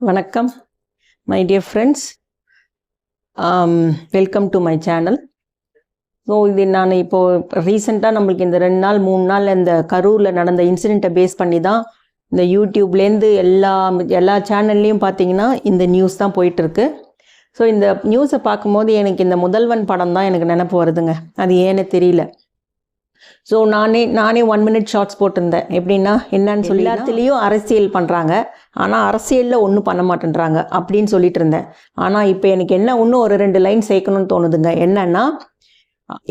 வணக்கம் my dear friends, welcome to my channel. So இது நான் இப்போது ரீசெண்டாக நம்மளுக்கு இந்த 2 நாள் 3 நாள் இந்த கரூரில் நடந்த இன்சிடெண்ட்டை பேஸ் பண்ணி தான் இந்த யூடியூப்லேருந்து எல்லா சேனல்லையும் பார்த்தீங்கன்னா இந்த நியூஸ் தான் போயிட்டுருக்கு. ஸோ இந்த நியூஸை பார்க்கும்போது எனக்கு இந்த முதல்வன் படம் தான் எனக்கு நினப்பு வருதுங்க. அது ஏன்னு தெரியல. ஸோ நானே 1 minute ஷார்ட்ஸ் போட்டிருந்தேன். எப்படின்னா என்னன்னு சொல்லி எல்லாத்துலேயும் அரசியல் பண்ணுறாங்க, ஆனால் அரசியலில் ஒன்றும் பண்ண மாட்டேன்றாங்க அப்படின்னு சொல்லிட்டு இருந்தேன். ஆனால் இப்போ எனக்கு என்ன இன்னும் ஒரு 2 லைன் சேர்க்கணும்னு தோணுதுங்க. என்னன்னா,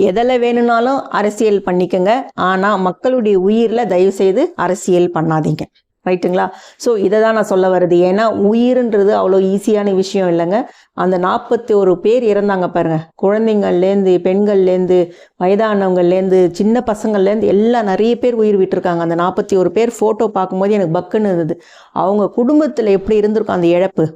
எதில் வேணும்னாலும் அரசியல் பண்ணிக்கோங்க, ஆனால் மக்களுடைய உயிரில் தயவுசெய்து அரசியல் பண்ணாதீங்க. ரைட்டுங்களா? ஸோ இதை தான் நான் சொல்ல வருது. ஏன்னா உயிருன்றது அவ்வளோ ஈஸியான விஷயம் இல்லைங்க. அந்த 41 பேர் இறந்தாங்க பாருங்க. குழந்தைங்கள்லேருந்து, பெண்கள்லேருந்து, வயதானவங்கள்லேருந்து, சின்ன பசங்கள்லேருந்து எல்லாம் நிறைய பேர் உயிர் விட்டுருக்காங்க. அந்த 41 பேர் ஃபோட்டோ பார்க்கும்போது எனக்கு பக்குன்னு இருந்தது. அவங்க குடும்பத்தில் எப்படி இருந்திருக்கும் அந்த இழப்பு.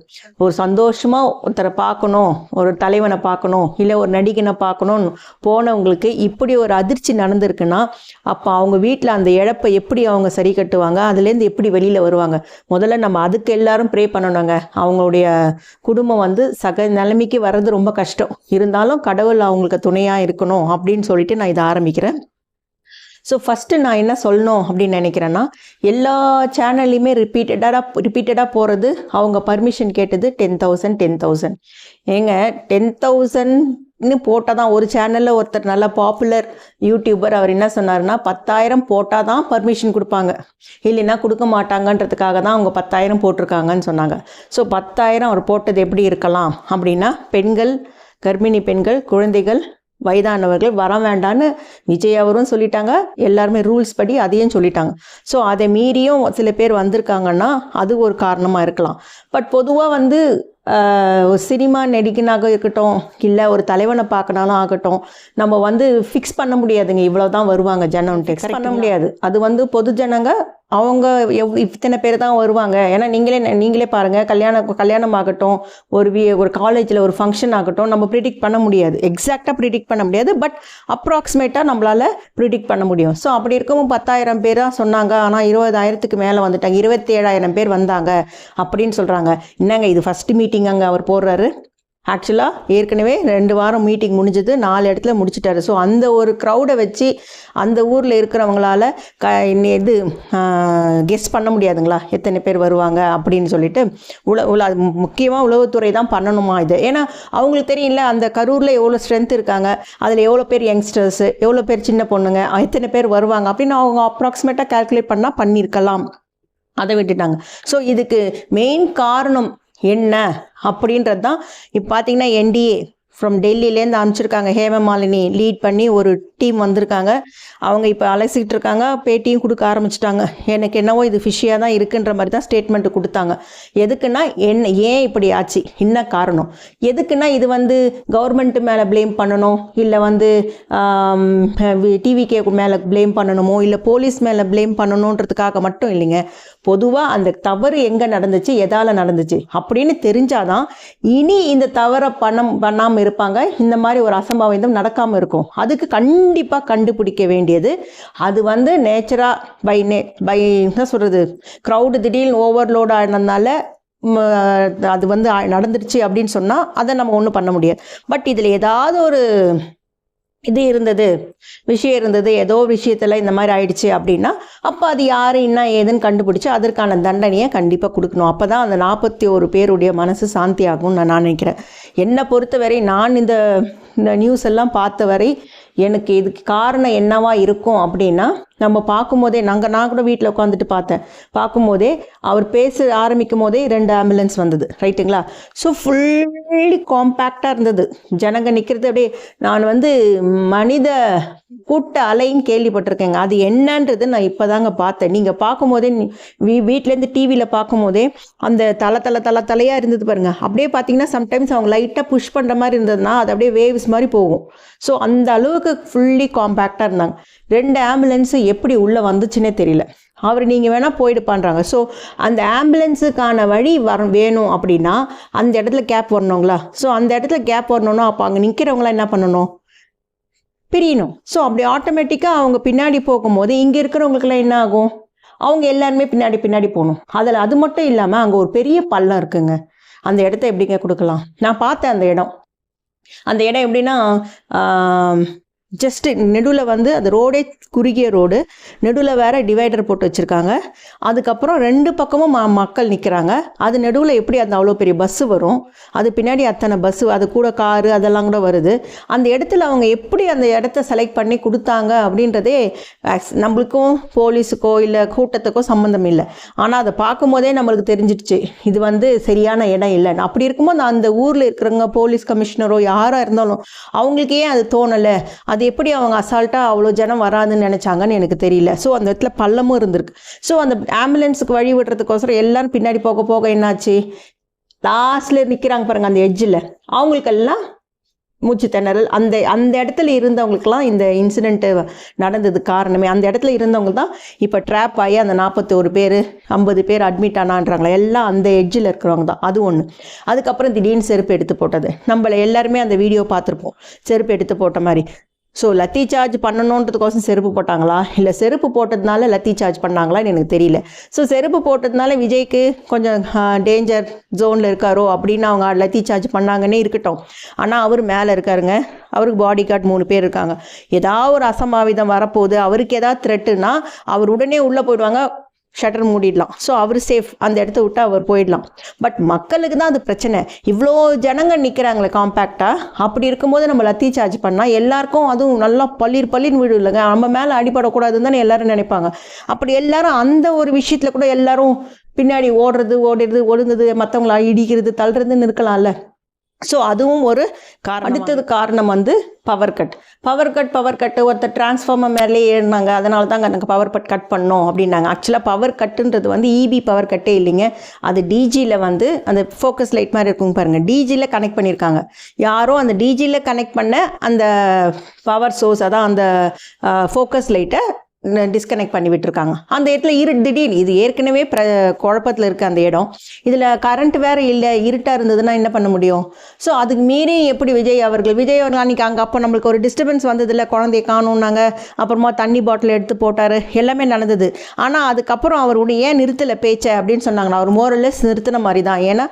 ஒரு சந்தோஷமாக ஒருத்தரை பார்க்கணும், ஒரு தலைவனை பார்க்கணும், இல்லை ஒரு நடிகனை பார்க்கணும்னு போனவங்களுக்கு இப்படி ஒரு அதிர்ச்சி நடந்திருக்குன்னா அப்போ அவங்க வீட்டில் அந்த இழப்பை எப்படி அவங்க சரி கட்டுவாங்க, அதுலேருந்து எப்படி வெளியில் வருவாங்க. முதல்ல நம்ம அதுக்கு எல்லாரும் ப்ரே பண்ணணுங்க. அவங்களுடைய குடும்பம் சக நிலைமைக்கு வர்றது ரொம்ப கஷ்டம். இருந்தாலும் கடவுள் அவங்களுக்கு துணையாக இருக்கணும் அப்படின்னு சொல்லிட்டு நான் இதை ஆரம்பிக்கிறேன். ஸோ ஃபஸ்ட்டு நான் என்ன சொல்லணும் அப்படின்னு நினைக்கிறேன்னா, எல்லா சேனல்லையுமே ரிப்பீட்டடாக போகிறது, அவங்க பர்மிஷன் கேட்டது 10,000. ஏங்க 10,000ன்னு போட்டால் தான் ஒரு சேனலில் ஒருத்தர் நல்ல பாப்புலர் யூடியூபர் அவர் என்ன சொன்னார்னா, 10,000 போட்டால் தான் பர்மிஷன் கொடுப்பாங்க, இல்லைன்னா கொடுக்க மாட்டாங்கன்றதுக்காக தான் அவங்க 10,000 போட்டிருக்காங்கன்னு சொன்னாங்க. ஸோ 10,000 அவர் போட்டது எப்படி இருக்கலாம் அப்படின்னா, பெண்கள், கர்ப்பிணி பெண்கள், குழந்தைகள், வயதானவர்கள் வர வேண்டான்னு விஜய் அவரும் சொல்லிட்டாங்க. எல்லாருமே ரூல்ஸ் படி அதையும் சொல்லிட்டாங்க. ஸோ அதை மீறியும் சில பேர் வந்திருக்காங்கன்னா அது ஒரு காரணமாக இருக்கலாம். பட் பொதுவாக ஒரு சினிமா நடிகனாக இருக்கட்டும், இல்லை ஒரு தலைவனை பார்க்கனாலும் ஆகட்டும், நம்ம ஃபிக்ஸ் பண்ண முடியாதுங்க. இவ்வளோ தான் வருவாங்க ஜனம், டெக்ஸ்ட் பண்ண முடியாது. அது பொது ஜனங்க அவங்க இத்தனை பேர் தான் வருவாங்க. ஏன்னா நீங்களே பாருங்கள், கல்யாணம் ஆகட்டும், ஒரு காலேஜில் ஒரு ஃபங்க்ஷன் ஆகட்டும், நம்ம ப்ரிடிக்ட் பண்ண முடியாது. எக்ஸாக்டாக ப்ரிடிக்ட் பண்ண முடியாது, பட் அப்ராக்சிமேட்டாக நம்மளால் ப்ரிடிக்ட் பண்ண முடியும். ஸோ அப்படி இருக்கவும் 10,000 பேர் தான் சொன்னாங்க. ஆனால் 20,000க்கு மேலே வந்துட்டாங்க, 27,000 பேர் வந்தாங்க அப்படின்னு சொல்கிறாங்க. என்னங்க இது ஃபஸ்ட்டு மீட்டிங் அங்கே அவர் போடுறாரு. ஆக்சுவலாக ஏற்கனவே 2 வாரம் மீட்டிங் முடிஞ்சது, 4 இடத்துல முடிச்சிட்டாரு. ஸோ அந்த ஒரு க்ரௌடை வச்சு அந்த ஊரில் இருக்கிறவங்களால கெஸ் பண்ண முடியாதுங்களா எத்தனை பேர் வருவாங்க அப்படின்னு சொல்லிட்டு. முக்கியமாக உளவுத்துறை தான் பண்ணணுமா இது. ஏன்னா அவங்களுக்கு தெரியல அந்த கரூரில் எவ்வளோ ஸ்ட்ரென்த் இருக்காங்க, அதில் எவ்வளோ பேர் யங்ஸ்டர்ஸு, எவ்வளோ பேர் சின்ன பொண்ணுங்க, எத்தனை பேர் வருவாங்க அப்படின்னு அவங்க அப்ராக்சிமேட்டாக கால்குலேட் பண்ணால் பண்ணியிருக்கலாம். அதை விட்டுட்டாங்க. ஸோ இதுக்கு மெயின் காரணம் என்ன அப்படின்றது தான். இப்போ பார்த்தீங்கன்னா என்டிஏ ஃப்ரம் டெல்லியிலேருந்து அனுப்பிச்சிருக்காங்க. ஹேமமாலினி லீட் பண்ணி ஒரு டீம் வந்திருக்காங்க. அவங்க இப்போ அலசிக்கிட்டு இருக்காங்க, பேட்டியும் கொடுக்க ஆரம்பிச்சிட்டாங்க. எனக்கு என்னவோ இது ஃபிஷியாக தான் இருக்குன்ற மாதிரி தான் ஸ்டேட்மெண்ட்டு கொடுத்தாங்க. எதுக்குன்னா ஏன் இப்படி ஆச்சு, என்ன காரணம், எதுக்குன்னா இது கவர்மெண்ட்டு மேலே ப்ளேம் பண்ணணும், இல்லை டிவிகே மேலே ப்ளேம் பண்ணணுமோ, இல்லை போலீஸ் மேலே ப்ளேம் பண்ணணுன்றதுக்காக மட்டும் இல்லைங்க. பொதுவாக அந்த தவறு எங்கே நடந்துச்சு, எதால் நடந்துச்சு அப்படின்னு தெரிஞ்சாதான் இனி இந்த தவறை பண்ணாமல் இருப்பாங்க. இந்த மாதிரி ஒரு அசம்பாவிதம் நடக்காமல் இருக்கும். அதுக்கு கண்டிப்பாக கண்டுபிடிக்க வேண்டியது அது நேச்சராக பை என்ன சொல்கிறது, க்ரௌடு திடீர்னு ஓவர்லோட் ஆனதுனால அது நடந்துருச்சு அப்படின்னு சொன்னால் அதை நம்ம ஒன்றும் பண்ண முடியாது. பட் இதில் ஏதாவது ஒரு விஷயம் இருந்தது, ஏதோ விஷயத்தில் இந்த மாதிரி ஆயிடுச்சு அப்படின்னா அப்போ அது யார் என்ன ஏதுன்னு கண்டுபிடிச்சி அதற்கான தண்டனையை கண்டிப்பாக கொடுக்கணும். அப்போ தான் அந்த 41 பேருடைய மனசு சாந்தி ஆகும்னு நான் நினைக்கிறேன். என்னை பொறுத்தவரை நான் இந்த நியூஸ் எல்லாம் பார்த்த வரை எனக்கு இதுக்கு காரணம் என்னவா இருக்கும் அப்படின்னா, நம்ம பார்க்கும்போதே நான் கூட வீட்டில் உட்காந்துட்டு பார்க்கும்போதே அவர் பேச ஆரம்பிக்கும் போதே 2 ஆம்புலன்ஸ் வந்தது. ரைட்டுங்களா? ஸோ ஃபுல்லி காம்பேக்டாக இருந்தது. ஜனங்க நிற்கிறது அப்படியே நான் மனித கூட்ட அலைன்னு கேள்விப்பட்டிருக்கேங்க. அது என்னன்றது நான் இப்போ தாங்க பார்த்தேன். நீங்கள் பார்க்கும்போதே வீட்டிலேருந்து டிவியில் பார்க்கும்போதே அந்த தலையாக இருந்தது பாருங்கள். அப்படியே பார்த்தீங்கன்னா சம்டைம்ஸ் அவங்க லைட்டாக புஷ் பண்ணுற மாதிரி இருந்ததுன்னா அது அப்படியே வேவ்ஸ் மாதிரி போகும். ஸோ அந்த அளவுக்கு ஃபுல்லி காம்பேக்டாக இருந்தாங்க. 2 ஆம்புலன்ஸு எப்படி உள்ளே வந்துச்சுன்னே தெரியல. நீங்கள் வேணால் போயிட்டு பண்ணுறாங்க. ஸோ அந்த ஆம்புலன்ஸுக்கான வழி வேணும் அப்படின்னா அந்த இடத்துல கேப் வரணுங்களா? ஸோ அந்த இடத்துல கேப் வரணும்னா அப்போ அங்கே நிற்கிறவங்களாம் என்ன பண்ணணும், பிரியணும். ஸோ அப்படி ஆட்டோமேட்டிக்காக அவங்க பின்னாடி போகும்போது இங்கே இருக்கிறவங்களுக்குலாம் என்ன ஆகும், அவங்க எல்லாருமே பின்னாடி போகணும். அதில் அது மட்டும் இல்லாமல் அங்கே ஒரு பெரிய பள்ளம் இருக்குங்க. அந்த இடத்த எப்படிங்க கொடுக்கலாம்? நான் பார்த்தேன் அந்த இடம் எப்படின்னா, ஜஸ்ட்டு நெடுவில் வந்து அந்த ரோடே குறுகிய ரோடு, நெடுவில் வேறு டிவைடர் போட்டு வச்சுருக்காங்க. அதுக்கப்புறம் 2 பக்கமும் மக்கள் நிற்கிறாங்க. அது நடுவில் எப்படி அந்த அவ்வளோ பெரிய பஸ்ஸு வரும், அது பின்னாடி அத்தனை பஸ்ஸு, அது கூட காரு அதெல்லாம் கூட வருது. அந்த இடத்துல அவங்க எப்படி அந்த இடத்த செலக்ட் பண்ணி கொடுத்தாங்க அப்படின்றதே நம்மளுக்கும் போலீஸுக்கோ இல்லை கூட்டத்துக்கோ சம்மந்தம் இல்லை. ஆனால் அதை பார்க்கும் போதே நம்மளுக்கு தெரிஞ்சிடுச்சு இது வந்து சரியான இடம் இல்லைன்னு. அப்படி இருக்கும்போது அந்த ஊரில் இருக்கிறவங்க போலீஸ் கமிஷனரோ யாராக இருந்தாலும் அவங்களுக்கு ஏன் அது தோணலை? அது எப்படி அவங்க அசால்ட்டாக அவ்வளோ ஜனம் வராதுன்னு நினச்சாங்கன்னு எனக்கு தெரியல. ஸோ அந்த இடத்துல பள்ளமும் இருந்திருக்கு. ஸோ அந்த ஆம்புலன்ஸுக்கு வழி விடுறதுக்கோசரம் எல்லாரும் பின்னாடி போக போக என்னாச்சு, லாஸ்ட்டில் நிற்கிறாங்க பாருங்கள் அந்த எட்ஜில், அவங்களுக்கெல்லாம் மூச்சு திணறல். அந்த இடத்துல இருந்தவங்களுக்கெல்லாம் இந்த இன்சிடெண்ட்டு நடந்தது காரணமே அந்த இடத்துல இருந்தவங்க தான் இப்போ ட்ராப் ஆகி அந்த 41 பேர் 50 பேர் அட்மிட் ஆனான்றாங்களே, எல்லாம் அந்த எட்ஜில் இருக்கிறவங்க தான். அது ஒன்று. அதுக்கப்புறம் திடீர்னு செருப்பு எடுத்து போட்டது, நம்மளை எல்லாருமே அந்த வீடியோ பார்த்துருப்போம், செருப்பு எடுத்து போட்ட மாதிரி. ஸோ லத்தி சார்ஜ் பண்ணணுன்றதுக்கோசம் செருப்பு போட்டாங்களா, இல்லை செருப்பு போட்டதுனால லத்தி சார்ஜ் பண்ணாங்களான்னு எனக்கு தெரியல. ஸோ செருப்பு போட்டதுனால விஜய்க்கு கொஞ்சம் டேஞ்சர் ஜோனில் இருக்காரோ அப்படின்னு அவங்க லத்தி சார்ஜ் பண்ணாங்கன்னே இருக்கட்டும். ஆனால் அவர் மேலே இருக்காருங்க, அவருக்கு பாடி கார்டு 3 பேர் இருக்காங்க. ஏதாவது ஒரு அசம்பாவிதம் வரப்போகுது, அவருக்கு ஏதாவது த்ரெட்டுனா அவர் உடனே உள்ளே போயிடுவாங்க, ஷட்டர் மூடிடலாம். ஸோ அவர் சேஃப், அந்த இடத்த விட்டு அவர் போயிடலாம். பட் மக்களுக்கு தான் அது பிரச்சனை. இவ்வளோ ஜனங்கள் நிற்கிறாங்களே காம்பேக்டாக, அப்படி இருக்கும்போது நம்ம லத்தி சார்ஜ் பண்ணால் எல்லாருக்கும் அதுவும் நல்லா பள்ளின்னு வீடு இல்லைங்க, நம்ம மேலே அடிபடக்கூடாதுன்னு தானே எல்லாரும் நினைப்பாங்க. அப்படி எல்லாரும் அந்த ஒரு விஷயத்தில் கூட எல்லாரும் பின்னாடி ஓடுறது ஒழுங்குது, மற்றவங்கள இடிக்கிறது தள்ளுறதுன்னு இருக்கலாம்ல. ஸோ அதுவும் ஒரு காரணம். அடுத்தது காரணம் வந்து பவர் கட்டு ஒருத்தர் டிரான்ஸ்ஃபார்மர் மேலே ஏறினாங்க, அதனால தான் எனக்கு பவர் கட் பண்ணோம் அப்படின்னாங்க. ஆக்சுவலாக பவர் கட்டுன்றது வந்து இபி பவர் கட்டே இல்லைங்க, அது டிஜியில் வந்து அந்த ஃபோக்கஸ் லைட் மாதிரி இருக்குங்க பாருங்கள், டிஜியில் கனெக்ட் பண்ணியிருக்காங்க. யாரோ அந்த டிஜியில் கனெக்ட் பண்ண அந்த பவர் சோர்ஸ், அதான் அந்த ஃபோக்கஸ் லைட்டை டிஸ்கனெக்ட் பண்ணி விட்டுருக்காங்க. அந்த இடத்துல திடீர்னு இது ஏற்கனவே குழப்பத்தில் இருக்குது அந்த இடம், இதில் கரண்ட் வேறு இல்லை, இருட்டாக இருந்ததுன்னா என்ன பண்ண முடியும்? ஸோ அதுக்கு மீறி எப்படி விஜய் அவர்கள் அன்றைக்கி அங்கே அப்போ நம்மளுக்கு ஒரு டிஸ்டர்பன்ஸ் வந்ததில்ல, குழந்தைய காணுன்னாங்க, அப்புறமா தண்ணி பாட்டில் எடுத்து போட்டார், எல்லாமே நடந்தது. ஆனால் அதுக்கப்புறம் அவர் ஏன் நிறுத்தலை பேச்சை அப்படின்னு சொன்னாங்கன்னா, அவர் மோரல்லெஸ் நிறுத்தின மாதிரி தான். ஏன்னா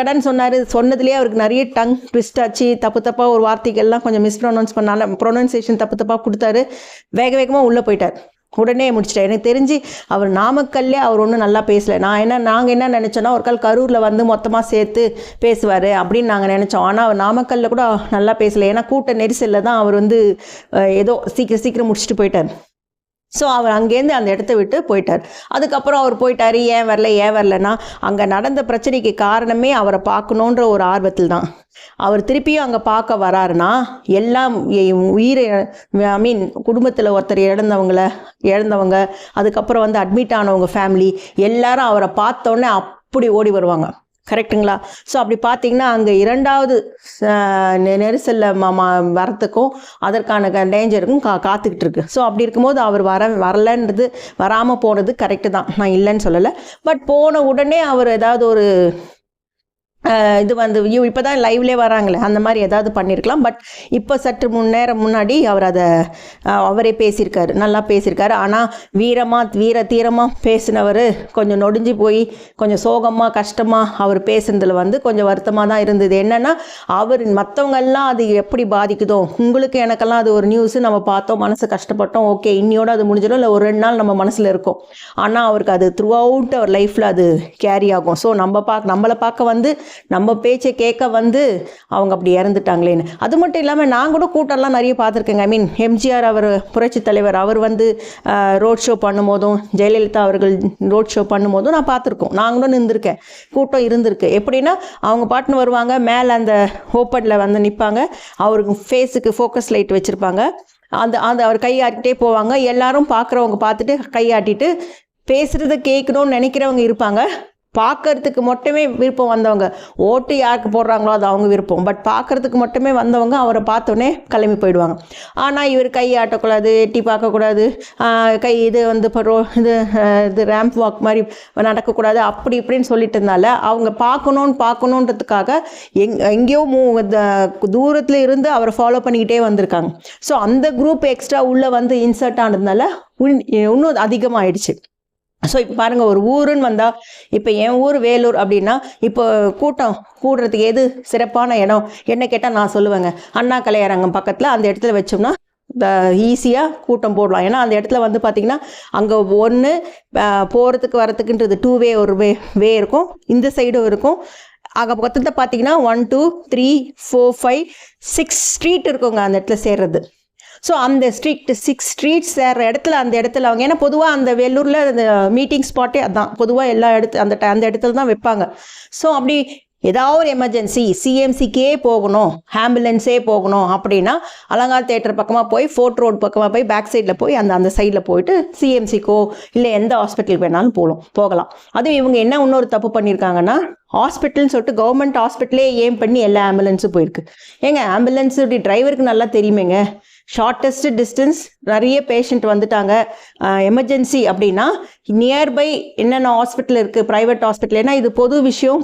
கடன்னு சொன்னார், சொன்னதுலேயே அவருக்கு நிறைய டங் ட்விஸ்ட் ஆச்சு, தப்பாக ஒரு வார்த்தைகள்லாம் கொஞ்சம் மிஸ்ப்ரொனவுன்ஸ் பண்ணால, ப்ரொனன்சியேஷன் தப்பாக கொடுத்தாரு, வேகமாக உள்ளே போயிட்டார், உடனே முடிச்சிட்டேன். எனக்கு தெரிஞ்சு அவர் நாமக்கல்லே அவர் ஒன்றும் நல்லா பேசலை. நாங்கள் என்ன நினச்சோன்னா ஒரு கால் கரூரில் வந்து மொத்தமாக சேர்த்து பேசுவார் அப்படின்னு நாங்கள் நினச்சோம். ஆனால் அவர் நாமக்கல்லில் கூட நல்லா பேசலை, ஏன்னா கூட்ட நெரிசலில் தான் அவர் வந்து ஏதோ சீக்கிரம் முடிச்சுட்டு போயிட்டார். ஸோ அவர் அங்கேருந்து அந்த இடத்த விட்டு போயிட்டார். அதுக்கப்புறம் அவர் போயிட்டார், ஏன் வரலன்னா அங்கே நடந்த பிரச்சனைக்கு காரணமே அவரை பார்க்கணுன்ற ஒரு ஆர்வத்தில் தான். அவர் திருப்பியும் அங்கே பார்க்க வராருன்னா எல்லாம் உயிரை குடும்பத்தில் ஒருத்தர் இழந்தவங்க அதுக்கப்புறம் வந்து அட்மிட் ஆனவங்க ஃபேமிலி எல்லாரும் அவரை பார்த்தோன்னே அப்படி ஓடி வருவாங்க. கரெக்டுங்களா? ஸோ அப்படி பார்த்தீங்கன்னா அங்கே 2வது நெரிசலில் வரத்துக்கும் அதற்கான டேஞ்சருக்கும் காத்துக்கிட்டு இருக்கு. ஸோ அப்படி இருக்கும்போது அவர் வரலன்றது வராமல் போனது கரெக்டு தான், நான் இல்லைன்னு சொல்லலை. பட் போன உடனே அவர் ஏதாவது ஒரு இது வந்து இப்போ தான் லைவ்லேயே வராங்களே அந்த மாதிரி ஏதாவது பண்ணியிருக்கலாம். பட் இப்போ சற்று நேரம் முன்னாடி அவர் அவரே பேசியிருக்காரு, நல்லா பேசியிருக்காரு. ஆனால் தீரமாக பேசினவர் கொஞ்சம் நொடிஞ்சு போய் கொஞ்சம் சோகமாக கஷ்டமாக அவர் பேசுனதில் வந்து கொஞ்சம் வருத்தமாக தான் இருந்தது. என்னென்னா அவர் மற்றவங்கெல்லாம் அது எப்படி பாதிக்குதோ, உங்களுக்கு எனக்கெல்லாம் அது ஒரு நியூஸு நம்ம பார்த்தோம், மனசு கஷ்டப்பட்டோம், ஓகே இன்னியோட அது முடிஞ்சிடும், இல்லை ஒரு 2 நாள் நம்ம மனசில் இருக்கும். ஆனால் அவருக்கு அது த்ரூ அவுட் அவர் லைஃப்பில் அது கேரி ஆகும். ஸோ நம்மளை பார்க்க வந்து நம்ம பேச்சை கேட்க வந்து அவங்க அப்படி இறந்துட்டாங்களேன்னு. அது மட்டும் இல்லாமல் நான் கூட கூட்டம்லாம் நிறைய பார்த்துருக்கேங்க. எம்ஜிஆர் அவர் புரட்சி தலைவர் அவர் வந்து ரோட் ஷோ பண்ணும்போதும் ஜெயலலிதா அவர்கள் ரோட் ஷோ பண்ணும்போதும் நான் பார்த்துருக்கோம், நாங்களும் இருந்திருக்கேன், கூட்டம் இருந்திருக்கு. எப்படின்னா அவங்க பாட்டுன்னு வருவாங்க, மேலே அந்த ஓப்பனில் வந்து நிற்பாங்க, அவருக்கு ஃபேஸுக்கு ஃபோக்கஸ் லைட் வச்சுருப்பாங்க, அந்த அவர் கையாட்டிகிட்டே போவாங்க, எல்லாரும் பார்க்குறவங்க பார்த்துட்டு கையாட்டிட்டு பேசுகிறத கேட்கணும்னு நினைக்கிறவங்க இருப்பாங்க. பார்க்கறதுக்கு மட்டுமே விருப்பம் வந்தவங்க, ஓட்டு யாருக்கு போடுறாங்களோ அது அவங்க விருப்பம், பட் பார்க்குறதுக்கு மட்டுமே வந்தவங்க அவரை பார்த்தோன்னே கிளம்பி போயிடுவாங்க. ஆனால் இவர் கை ஆட்டக்கூடாது, எட்டி பார்க்கக்கூடாது, கை இது வந்து இப்போ இது ரேம்ப் வாக் மாதிரி நடக்கக்கூடாது, அப்படி இப்படின்னு சொல்லிட்டு இருந்தால அவங்க பார்க்கணுன்றதுக்காக எங்கேயோ தூரத்தில் இருந்து அவரை ஃபாலோ பண்ணிக்கிட்டே வந்திருக்காங்க. ஸோ அந்த குரூப் எக்ஸ்ட்ரா உள்ளே வந்து இன்சர்ட் ஆனதுனால இன்னும் அதிகமாகிடுச்சு. ஸோ இப்போ பாருங்கள், ஒரு ஊருன்னு வந்தால், இப்போ என் ஊர் வேலூர் அப்படின்னா, இப்போ கூட்டம் கூடுறதுக்கு எது சிறப்பான இடம் என்ன கேட்டால் நான் சொல்லுவேங்க, அண்ணா கலையரங்கம் பக்கத்தில் அந்த இடத்துல வச்சோம்னா ஈஸியாக கூட்டம் போடலாம். ஏன்னா அந்த இடத்துல வந்து பார்த்திங்கன்னா அங்கே ஒன்று போகிறதுக்கு வரத்துக்குன்றது 2 வே ஒரு வே இருக்கும், இந்த சைடும் இருக்கும். ஆக பக்கத்தில் பார்த்தீங்கன்னா 1 2 3 4 5 6 ஸ்ட்ரீட் இருக்குங்க அந்த இடத்துல சேர்றது. ஸோ அந்த 6 ஸ்ட்ரீட் சேர்ற இடத்துல அந்த இடத்துல அவங்க, ஏன்னா பொதுவாக அந்த வேலூரில் அந்த மீட்டிங் ஸ்பாட்டே அதான், பொதுவாக எல்லா அந்த இடத்துல தான் வைப்பாங்க. ஸோ அப்படி ஏதாவது ஒரு எமர்ஜென்சி சிஎம்சிக்கே போகணும், ஆம்புலன்ஸே போகணும் அப்படின்னா அலங்கார் தேட்டர் பக்கமாக போய் ஃபோர்ட் ரோட் பக்கமாக போய் பேக் சைடில் போய் அந்த சைடில் போயிட்டு சிஎம்சிக்கோ இல்லை எந்த ஹாஸ்பிட்டலுக்கு வேணாலும் போகலாம். அதுவும் இவங்க என்ன இன்னொரு தப்பு பண்ணியிருக்காங்கன்னா, ஹாஸ்பிட்டல்னு சொல்லிட்டு கவர்மெண்ட் ஹாஸ்பிட்டலே ஏம் பண்ணி எல்லா ஆம்புலன்ஸும் போயிருக்கு. ஏங்க ஆம்புலன்ஸுடைய டிரைவருக்கு நல்லா தெரியுமேங்க, ஷார்ட்டஸ்ட் டிஸ்டன்ஸ் நிறைய பேஷண்ட் வந்துட்டாங்க, எமர்ஜென்சி அப்படின்னா நியர்பை என்னென்ன ஹாஸ்பிட்டல் இருக்குது, ப்ரைவேட் ஹாஸ்பிட்டல், ஏன்னா இது பொது விஷயம்,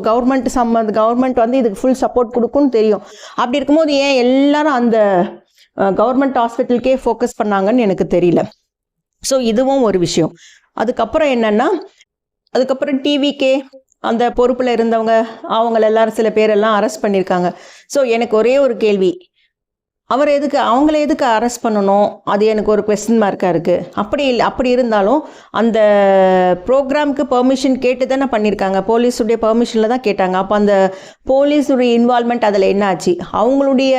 கவர்மெண்ட் வந்து இதுக்கு ஃபுல் சப்போர்ட் கொடுக்குன்னு தெரியும். அப்படி இருக்கும்போது ஏன் எல்லாரும் அந்த கவர்மெண்ட் ஹாஸ்பிட்டலுக்கே ஃபோக்கஸ் பண்ணாங்கன்னு எனக்கு தெரியல. ஸோ இதுவும் ஒரு விஷயம். அதுக்கப்புறம் என்னென்னா, அதுக்கப்புறம் டிவிக்கே அந்த பொறுப்பில் இருந்தவங்க அவங்கள எல்லாரும் சில பேரெல்லாம் அரெஸ்ட் பண்ணியிருக்காங்க. ஸோ எனக்கு ஒரே ஒரு கேள்வி, அவங்கள எதுக்கு அரெஸ்ட் பண்ணணும், அது எனக்கு ஒரு கொஸ்டின் மார்க்காக இருக்குது. அப்படி இருந்தாலும் அந்த ப்ரோக்ராமுக்கு பெர்மிஷன் கேட்டு தானே பண்ணியிருக்காங்க, போலீஸுடைய பெர்மிஷனில் தான் கேட்டாங்க. அப்போ அந்த போலீஸுடைய இன்வால்மெண்ட் அதில் என்ன ஆச்சு? அவங்களுடைய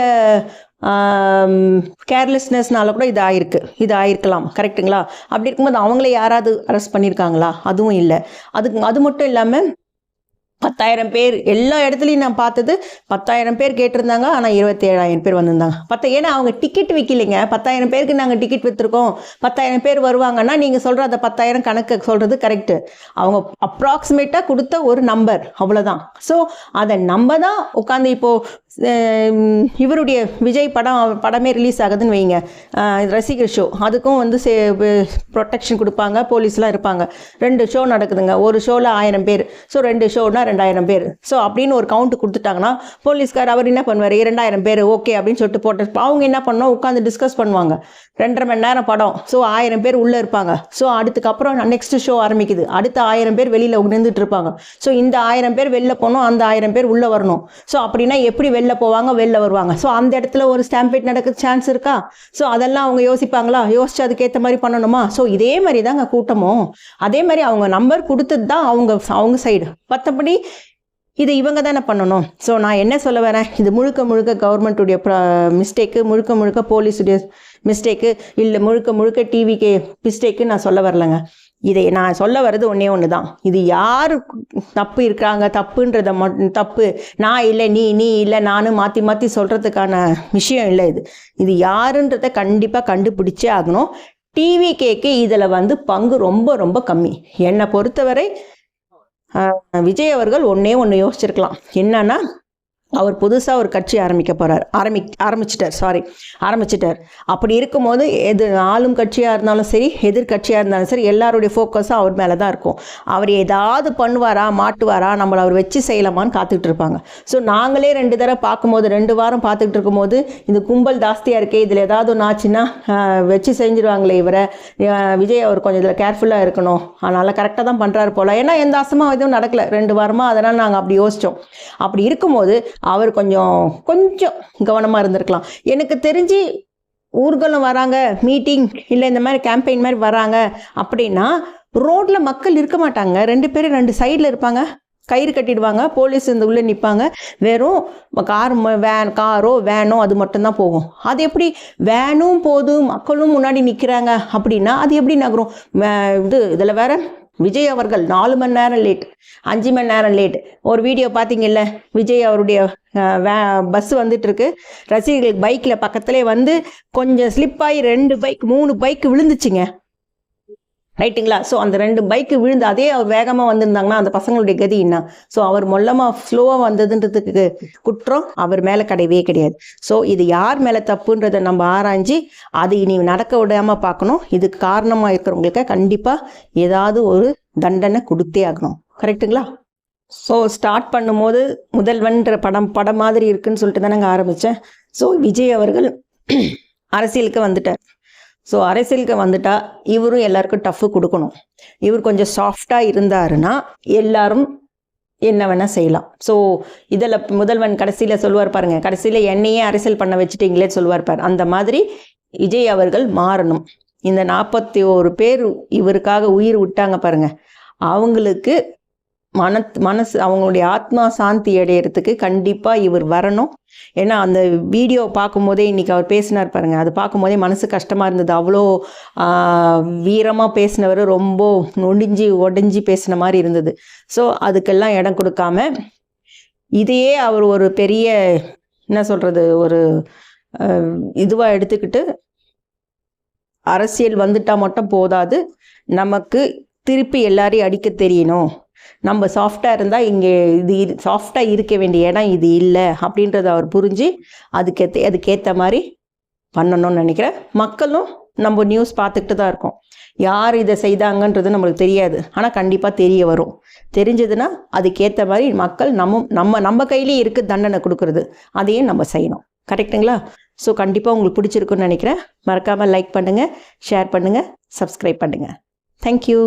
கேர்லெஸ்னஸ்னால கூட இது ஆயிருக்கலாம், கரெக்டுங்களா? அப்படி இருக்கும்போது அவங்கள யாராவது அரெஸ்ட் பண்ணியிருக்காங்களா? அதுவும் இல்லை. அது மட்டும் இல்லாமல் 10,000 பேர் எல்லா இடத்துலையும் நான் பார்த்தது, 10,000 பேர் கேட்டிருந்தாங்க, ஆனால் 27,000 பேர் வந்திருந்தாங்க. ஏன்னா அவங்க டிக்கெட் விற்கலைங்க. 10,000 பேருக்கு நாங்கள் டிக்கெட் விற்றுருக்கோம், 10,000 பேர் வருவாங்கன்னா நீங்கள் சொல்கிற அந்த 10,000 கணக்கு சொல்கிறது கரெக்டு. அவங்க அப்ராக்சிமேட்டாக கொடுத்த ஒரு நம்பர், அவ்வளோதான். ஸோ அதை நம்ம தான் உட்காந்து இப்போது இவருடைய விஜய் படமே ரிலீஸ் ஆகுதுன்னு வைங்க, ரசிகர் ஷோ, அதுக்கும் வந்து ப்ரொடெக்ஷன் கொடுப்பாங்க, போலீஸ்லாம் இருப்பாங்க. 2 ஷோ நடக்குதுங்க, ஒரு ஷோவில் 1000 பேர், ஸோ 2 ஷோனா 2000 பேர். ஸோ அப்படின்னு ஒரு கவுண்ட் கொடுத்துட்டாங்கன்னா போலீஸ்கார் அவர் என்ன பண்ணுவார், 2000 பேர் ஓகே அப்படின்னு சொல்லிட்டு போட்டு அவங்க என்ன பண்ணோம், உட்காந்து டிஸ்கஸ் பண்ணுவாங்க. 2.5 மணி நேரம் படம், ஸோ 1000 பேர் உள்ளே இருப்பாங்க. ஸோ அதுக்கப்புறம் நெக்ஸ்ட் ஷோ ஆரம்பிக்குது, அடுத்த 1000 பேர் வெளியில் நின்றுட்டு இருப்பாங்க. ஸோ இந்த 1000 பேர் வெளில போகணும், அந்த 1000 பேர் உள்ளே வரணும். ஸோ அப்படின்னா எப்படி வெளில போவாங்க, வெளில வருவாங்க? ஸோ அந்த இடத்துல ஒரு ஸ்டாம்பேட் நடக்க சான்ஸ் இருக்கா? ஸோ அதெல்லாம் அவங்க யோசிப்பாங்களா? யோசிச்சு அதுக்கேற்ற மாதிரி பண்ணணுமா? ஸோ இதே மாதிரி தாங்க கூட்டமும், அதே மாதிரி அவங்க நம்பர் கொடுத்தது தான் அவங்க சைடு, மற்றபடி இது இவங்க தானே பண்ணணும். ஸோ நான் என்ன சொல்ல வரேன், இது முழுக்க கவர்மெண்ட்டுடைய மிஸ்டேக்கு, முழுக்க போலீஸுடைய மிஸ்டேக்கு, இல்லை முழுக்க டிவிக்கு மிஸ்டேக்கு நான் சொல்ல வரலைங்க. இதை நான் சொல்ல வர்றது ஒன்று தான், இது யார் தப்பு இருக்காங்க, தப்புன்றத தப்பு நான் இல்லை நீ இல்லை நான் மாற்றி சொல்கிறதுக்கான விஷயம் இல்லை. இது யாருன்றதை கண்டிப்பாக கண்டுபிடிச்சே ஆகணும். டிவிகேக்கு இதில் வந்து பங்கு ரொம்ப கம்மி. என்னை பொறுத்தவரை விஜய் அவர்கள் ஒன்று யோசிச்சிருக்கலாம், என்னன்னா அவர் புதுசாக ஒரு கட்சி ஆரம்பிச்சிட்டார். அப்படி இருக்கும்போது எது ஆளும் கட்சியாக இருந்தாலும் சரி, எதிர்கட்சியாக இருந்தாலும் சரி, எல்லாருடைய ஃபோக்கஸும் அவர் மேலே தான் இருக்கும். அவர் ஏதாவது பண்ணுவாரா, மாட்டுவாரா, நம்மளை அவர் வச்சு செய்யலாமான்னு காத்துக்கிட்டு இருப்பாங்க. ஸோ நாங்களே 2 தடவை பார்க்கும்போது, 2 வாரம் பார்த்துக்கிட்டு இருக்கும்போது, இந்த கும்பல் ஜாஸ்தியாக இருக்கே, இதில் ஏதாவது ஒன்று ஆச்சுன்னா வச்சு செஞ்சுருவாங்களே இவரை, விஜய் அவர் கொஞ்சம் இதில் கேர்ஃபுல்லாக இருக்கணும், அதனால் கரெக்டாக தான் பண்ணுறாரு போல். ஏன்னா எந்த அசமாக எதுவும் நடக்கலை 2 வாரமாக, அதனால் நாங்கள் அப்படி யோசித்தோம். அப்படி இருக்கும்போது அவர் கொஞ்சம் கவனமாக இருந்திருக்கலாம். எனக்கு தெரிஞ்சு ஊர்வலம் வராங்க, மீட்டிங் இல்லை இந்த மாதிரி கேம்பெயின் மாதிரி வராங்க அப்படின்னா ரோட்டில் மக்கள் இருக்க மாட்டாங்க. 2 பேர் 2 சைடில் இருப்பாங்க, கயிறு கட்டிடுவாங்க, போலீஸ் இந்த உள்ளே நிற்பாங்க, வெறும் காரோ வேனோ அது மட்டும்தான் போகும். அது எப்படி வேனும் போதும் மக்களும் முன்னாடி நிற்கிறாங்க அப்படின்னா அது எப்படி நகரும்? இதில் வேற விஜய் அவர்கள் 4 மணி நேரம் லேட், 5 மணி நேரம் லேட். ஒரு வீடியோ பார்த்தீங்கல்ல, விஜய் அவருடைய பஸ் வந்துட்டு இருக்கு, ரசிகர்கள் பைக்கில் பக்கத்துலேயே வந்து கொஞ்சம் ஸ்லிப்பாகி 2 பைக் 3 பைக் விழுந்துச்சுங்க, ரைட்டுங்களா? ஸோ அந்த 2 பைக்கு விழுந்து அதே அவர் வேகமாக வந்திருந்தாங்கன்னா அந்த பசங்களுடைய கதி என்ன? ஸோ அவர் ஸ்லோவாக வந்ததுன்றதுக்கு குற்றம் அவர் மேலே கிடையாது. ஸோ இது யார் மேலே தப்புன்றதை நம்ம ஆராய்ஞ்சி அது இனி நடக்க விடாமல் பார்க்கணும். இதுக்கு காரணமாக இருக்கிறவங்களுக்கு கண்டிப்பாக ஏதாவது ஒரு தண்டனை கொடுத்தே ஆகணும், கரெக்டுங்களா? ஸோ ஸ்டார்ட் பண்ணும்போது முதல்வன்ற படம் மாதிரி இருக்குன்னு சொல்லிட்டு தான் நாங்கள் ஆரம்பித்தேன். ஸோ விஜய் அவர்கள் அரசியலுக்கு வந்துட்டார். ஸோ அரசியலுக்கு வந்துட்டா இவரும் எல்லாருக்கும் டஃப்பு கொடுக்கணும். இவர் கொஞ்சம் சாஃப்டாக இருந்தாருன்னா எல்லாரும் என்ன வேணால் செய்யலாம். ஸோ இதில் முதல்வன் கடைசியில் சொல்லுவார் பாருங்க, கடைசியில் என்னையே அரசியல் பண்ண வச்சுட்டீங்களே சொல்லுவார் பாரு. அந்த மாதிரி விஜய் அவர்கள் மாறணும். இந்த 41 பேர் இவருக்காக உயிர் விட்டாங்க பாருங்க, அவங்களுக்கு மனசு அவங்களுடைய ஆத்மா சாந்தி அடையிறதுக்கு கண்டிப்பாக இவர் வரணும். ஏன்னா அந்த வீடியோ பார்க்கும்போதே இன்றைக்கி அவர் பேசினார் பாருங்கள், அது பார்க்கும்போதே மனசு கஷ்டமாக இருந்தது. அவ்வளோ வீரமாக பேசினவர் ரொம்ப ஒடிஞ்சு பேசின மாதிரி இருந்தது. ஸோ அதுக்கெல்லாம் இடம் கொடுக்காம இதையே அவர் ஒரு பெரிய என்ன சொல்கிறது ஒரு இதுவாக எடுத்துக்கிட்டு அரசியல் வந்துட்டால் மட்டும் போதாது, நமக்கு திருப்பி எல்லாரையும் அடிக்க தெரியணும். நம்ம சாஃப்டாக இருந்தால் இங்கே இது சாஃப்டாக இருக்க வேண்டிய இடம் இது இல்லை அப்படின்றத அவர் புரிஞ்சு அதுக்கேற்ற மாதிரி பண்ணணும்னு நினைக்கிறேன். மக்களும் நம்ம நியூஸ் பார்த்துக்கிட்டு தான் இருக்கோம். யார் இதை செய்தாங்கன்றது நம்மளுக்கு தெரியாது, ஆனால் கண்டிப்பாக தெரிய வரும். தெரிஞ்சதுன்னா அதுக்கேற்ற மாதிரி மக்கள் நம்ம கையிலே இருக்குது தண்டனை கொடுக்குறது, அதையும் நம்ம செய்யணும். கரெக்டுங்களா? ஸோ கண்டிப்பாக உங்களுக்கு பிடிச்சிருக்குன்னு நினைக்கிறேன். மறக்காமல் லைக் பண்ணுங்கள், ஷேர் பண்ணுங்கள், சப்ஸ்கிரைப் பண்ணுங்கள். தேங்க்யூ.